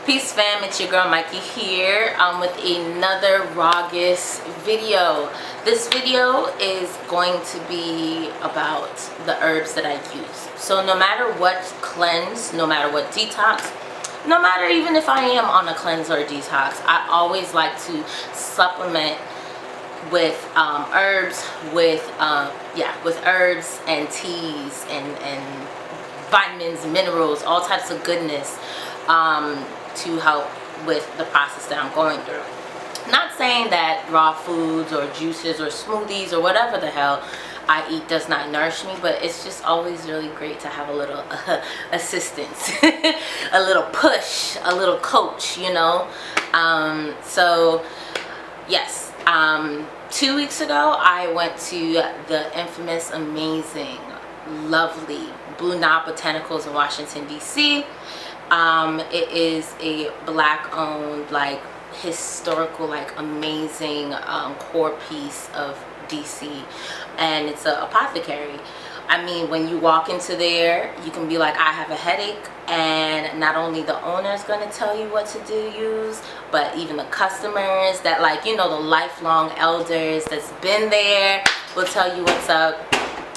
Peace fam, it's your girl Mikey here with another Rawgust video. This video is going to be about the herbs that I use. So no matter what cleanse, no matter what detox, no matter even if I am on a cleanse or a detox, I always like to supplement with herbs, with herbs and teas and vitamins, minerals, all types of goodness to help with the process that I'm going through. Not saying that raw foods or juices or smoothies or whatever the hell I eat does not nourish me, but it's just always really great to have a little assistance, a little push, a little coach, you know. So yes, 2 weeks ago I went to the infamous, amazing, lovely Blue Nile Botanicals in Washington DC. It is a black owned, like historical, like amazing core piece of DC, and it's an apothecary. I mean, when you walk into there, you can be like, I have a headache, and not only the owner is going to tell you what to use, but even the customers that, like, you know, the lifelong elders that's been there will tell you what's up.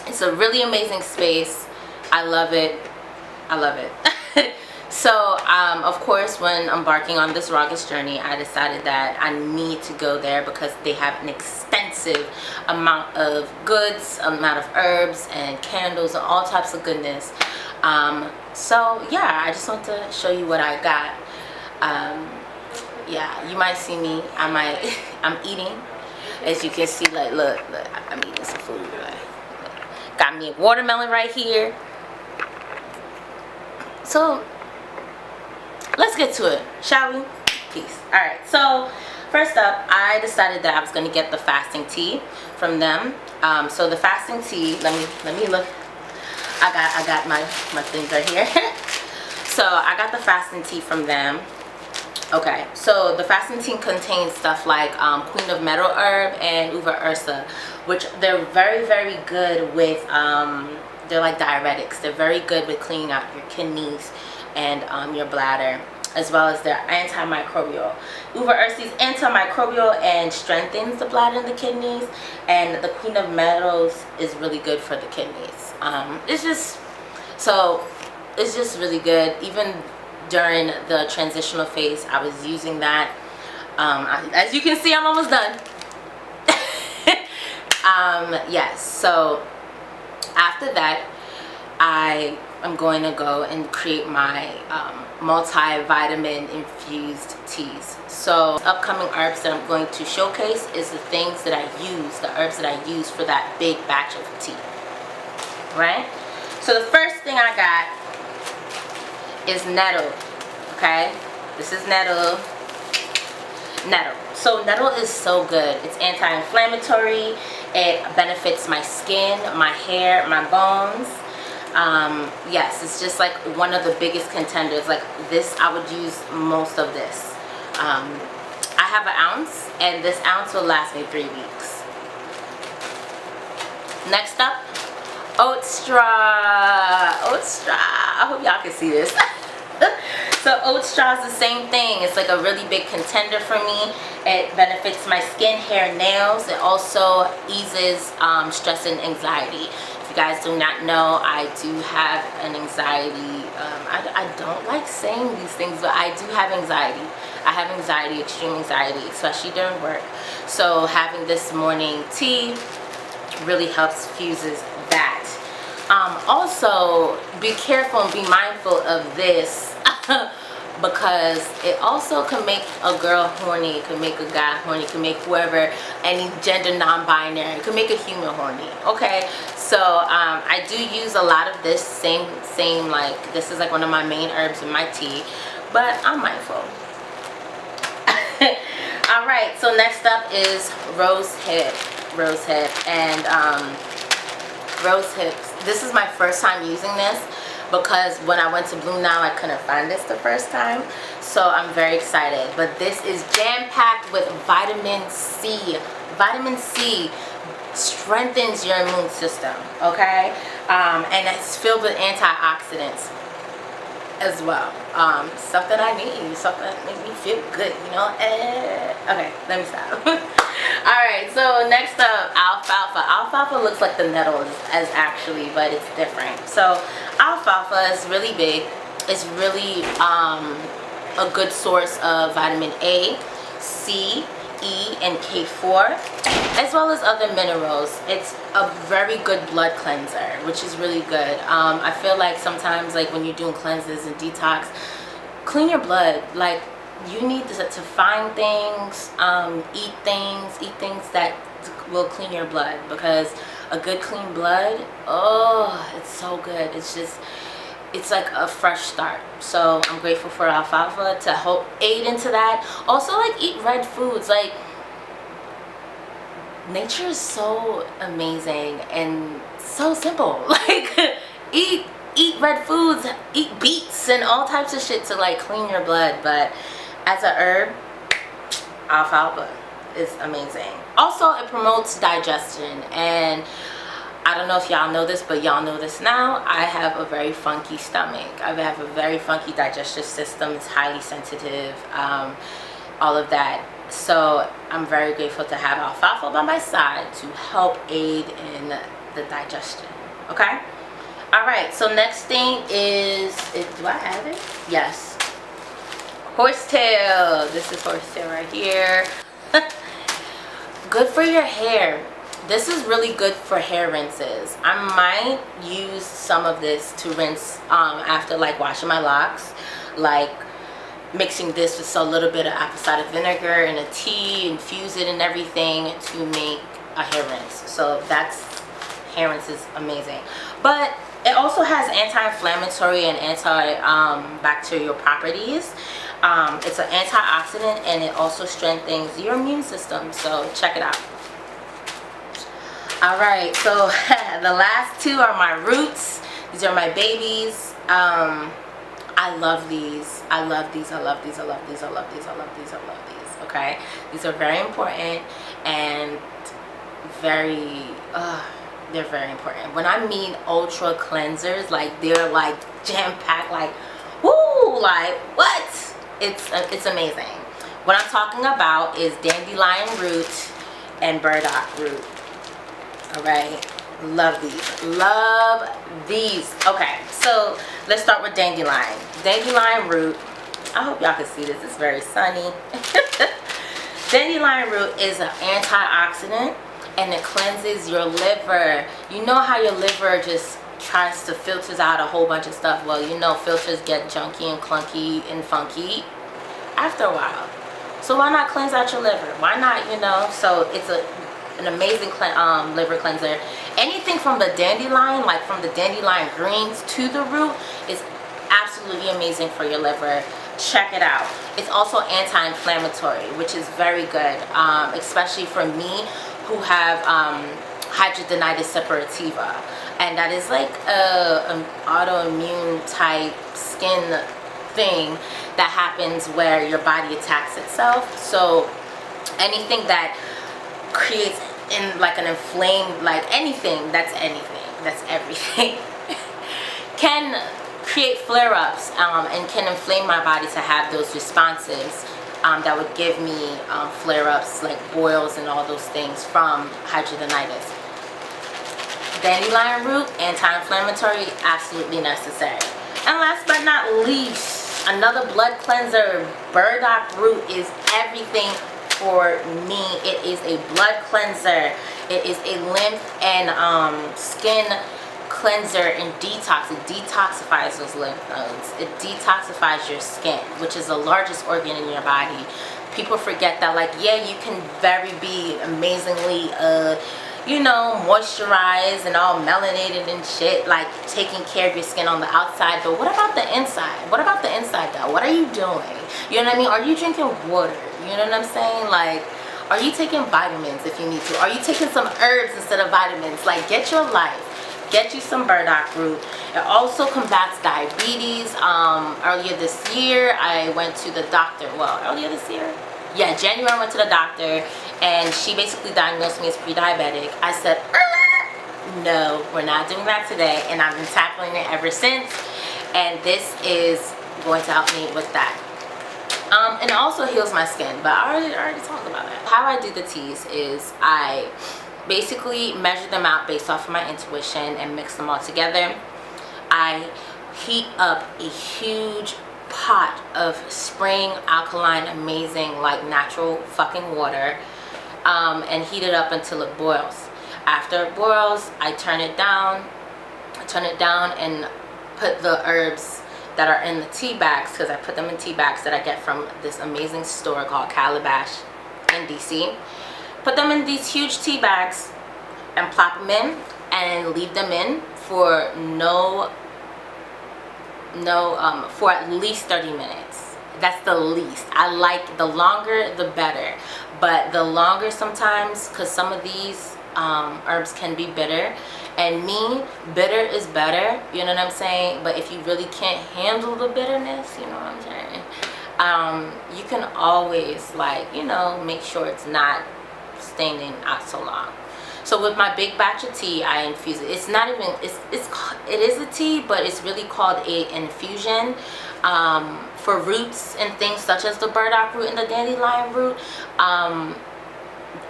It's a really amazing space. I love it. I love it. So of course, when embarking on this Rawgust journey, I decided that I need to go there because they have an extensive amount of goods, amount of herbs and candles and all types of goodness. So yeah, I just want to show you what I got. Yeah, you might see me. I'm eating. As you can see, like, look, I'm eating some food. Got me a watermelon right here. So let's get to it, shall we? Peace. Alright, so first up, I decided that I was going to get the fasting tea from them. So the fasting tea, let me look. I got my things right here. So I got the fasting tea from them. Okay, so the fasting tea contains stuff like Queen of Meadow herb and Ursi, which they're very, very good with. They're like diuretics. They're very good with cleaning out your kidneys and your bladder, as well as they're antimicrobial. Ursi is antimicrobial and strengthens the bladder and the kidneys, and the Queen of Meadows is really good for the kidneys. It's just really good. Even during the transitional phase, I was using that. As you can see, I'm almost done. Yes, so after that, I am going to go and create my multivitamin infused teas. So upcoming herbs that I'm going to showcase is the things that I use, the herbs that I use for that big batch of tea. Right? So the first thing I got is Nettle. Okay? This is Nettle. So Nettle is so good. It's anti-inflammatory. It benefits my skin, my hair, my bones. Yes, it's just like one of the biggest contenders. Like this, I would use most of this. I have an ounce, and this ounce will last me 3 weeks. Next up, Oatstraw. Oatstraw. I hope y'all can see this. So Oatstraw is the same thing. It's like a really big contender for me. It benefits my skin, hair, nails. It also eases stress and anxiety. If you guys do not know, I do have an anxiety. I don't like saying these things, but I do have anxiety. I have anxiety, extreme anxiety, especially during work. So having this morning tea really helps fuses that. Also, be careful and be mindful of this because it also can make a girl horny, it can make a guy horny, it can make whoever, any gender non-binary, it can make a human horny. Okay, so I do use a lot of this same like, this is like one of my main herbs in my tea, but I'm mindful. Alright, so next up is Rosehip. And Rosehip, this is my first time using this because when I went to Blue Nile, I couldn't find this the first time. So I'm very excited. But this is jam-packed with vitamin C. Vitamin C strengthens your immune system, okay? And it's filled with antioxidants. as well. Stuff that I need, stuff that make me feel good, you know. Okay, let me stop. All right, so next up, alfalfa. Alfalfa looks like the Nettle as actually, but it's different. So alfalfa is really big. It's really a good source of vitamin A, C, E, and K4, as well as other minerals. It's a very good blood cleanser, which is really good. I feel like sometimes, like when you're doing cleanses and detox, clean your blood. Like, you need to find things, eat things that will clean your blood, because a good clean blood, oh, it's so good. It's like a fresh start. So I'm grateful for alfalfa to help aid into that. Also, like, eat red foods. Like, nature is so amazing and so simple. Like, eat red foods, eat beets and all types of shit to like clean your blood. But as a herb, alfalfa is amazing. Also, it promotes digestion, and I don't know if y'all know this, but y'all know this now. I have a very funky stomach. I have a very funky digestive system. It's highly sensitive, all of that. So I'm very grateful to have alfalfa by my side to help aid in the digestion. Okay? All right, so next thing is do I have it? Yes. Horsetail. This is horsetail right here. Good for your hair. This is really good for hair rinses. I might use some of this to rinse after like washing my locks, like mixing this with a little bit of apple cider vinegar and a tea, infuse it and everything to make a hair rinse. So that's, hair rinse is amazing. But it also has anti-inflammatory and antibacterial properties. It's an antioxidant, and it also strengthens your immune system. So check it out. All right, so the last two are my roots. These are my babies. I love these. I love these. I love these. I love these. I love these. I love these. I love these. Okay, these are very important and they're very important. When I mean ultra cleansers, like they're like jam packed, like woo, like what? It's amazing. What I'm talking about is dandelion root and burdock root. All right, love these, love these. Okay, so let's start with dandelion. Dandelion root, I hope y'all can see this, it's very sunny. Dandelion root is an antioxidant, and it cleanses your liver. You know how your liver just tries to filters out a whole bunch of stuff? Well, you know filters get junky and clunky and funky after a while. So why not cleanse out your liver? Why not, you know? So it's an amazing liver cleanser. Anything from the dandelion, like from the dandelion greens to the root, is absolutely amazing for your liver. Check it out. It's also anti-inflammatory, which is very good, especially for me who have hidradenitis suppurativa, and that is like an autoimmune type skin thing that happens where your body attacks itself. So anything that creates in like an inflamed, like anything that's everything can create flare-ups and can inflame my body to have those responses that would give me flare-ups like boils and all those things from hidradenitis. Dandelion root, anti-inflammatory, absolutely necessary. And last but not least, another blood cleanser, burdock root is everything for me. It is a blood cleanser. It is a lymph and skin cleanser and detox. It detoxifies those lymph nodes. It detoxifies your skin, which is the largest organ in your body. People forget that, like, yeah, you can be amazingly you know, moisturized and all melanated and shit, like taking care of your skin on the outside, but what about the inside? What about the inside though? What are you doing? You know what I mean? Are you drinking water? You know what I'm saying? Like, are you taking vitamins if you need to? Are you taking some herbs instead of vitamins? Like, get your life. Get you some burdock root. It also combats diabetes. Earlier this year, I went to the doctor. Well, earlier this year? Yeah, January I went to the doctor, and she basically diagnosed me as pre-diabetic. I said, no, we're not doing that today, and I've been tackling it ever since. And this is going to help me with that. And it also heals my skin, but I already talked about that. How I do the teas is I basically measure them out based off of my intuition and mix them all together. I heat up a huge pot of spring alkaline amazing like natural fucking water, and heat it up until it boils. After it boils, I turn it down and put the herbs that are in the tea bags, because I put them in tea bags that I get from this amazing store called Calabash in DC. Put them in these huge tea bags and plop them in and leave them in for for at least 30 minutes. That's the least. I like the longer the better, but the longer sometimes, because some of these herbs can be bitter, and me, bitter is better, you know what I'm saying? But if you really can't handle the bitterness, you know what I'm saying, you can always, like, you know, make sure it's not staining out so long. So with my big batch of tea, I infuse it. It's not even, it is a tea, but it's really called a infusion. For roots and things such as the burdock root and the dandelion root, I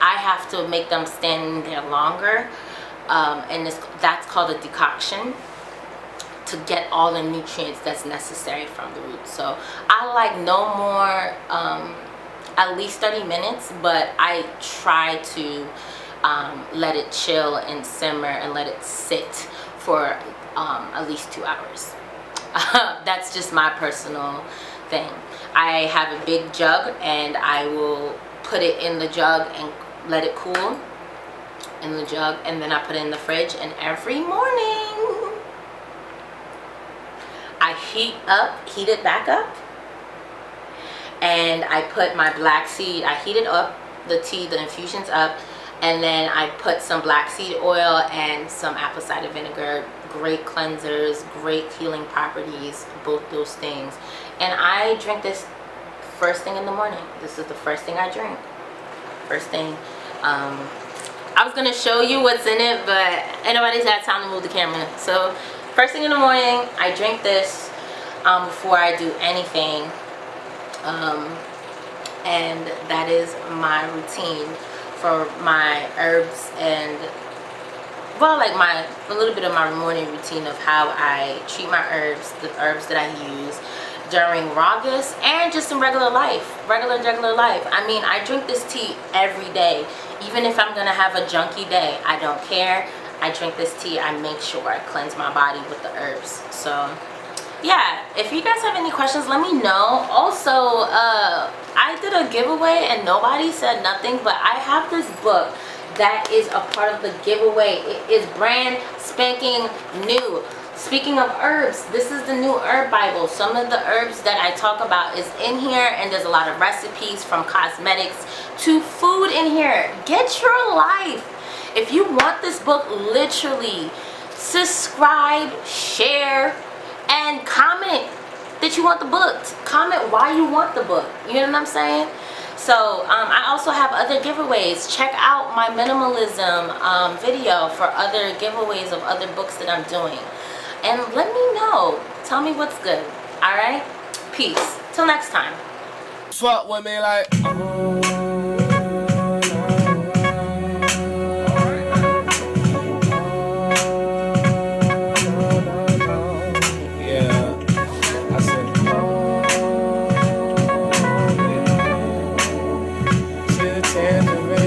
have to make them stand there longer, and that's called a decoction, to get all the nutrients that's necessary from the root. So I like no more, at least 30 minutes, but I try to let it chill and simmer and let it sit for at least 2 hours. That's just my personal thing. I have a big jug, and I will put it in the jug and let it cool in the jug, and then I put it in the fridge, and every morning I heat it back up, and I put my black seed, I heat it up, the tea, the infusions up, and then I put some black seed oil and some apple cider vinegar. Great cleansers, great healing properties, both those things. And I drink this first thing in the morning. This is the first thing I drink. First thing. I was gonna show you what's in it, but anybody's had time to move the camera. So first thing in the morning, I drink this before I do anything, and that is my routine for my herbs, and well, like a little bit of my morning routine of how I treat my herbs, the herbs that I use during Rawgust and just in regular life, regular life. I mean, I drink this tea every day, even if I'm gonna have a junky day. I don't care. I drink this tea. I make sure I cleanse my body with the herbs. So yeah, if you guys have any questions, let me know. Also, I did a giveaway and nobody said nothing, but I have this book that is a part of the giveaway. It is brand spanking new. Speaking of herbs, this is the new herb Bible. Some of the herbs that I talk about is in here, and there's a lot of recipes from cosmetics to food in here. Get your life. If you want this book, literally subscribe, share, and comment that you want the book. Comment why you want the book. You know what I'm saying? So I also have other giveaways. Check out my minimalism video for other giveaways of other books that I'm doing. And let me know. Tell me what's good. Alright? Peace. Till next time. Fuck with me like... tangerine.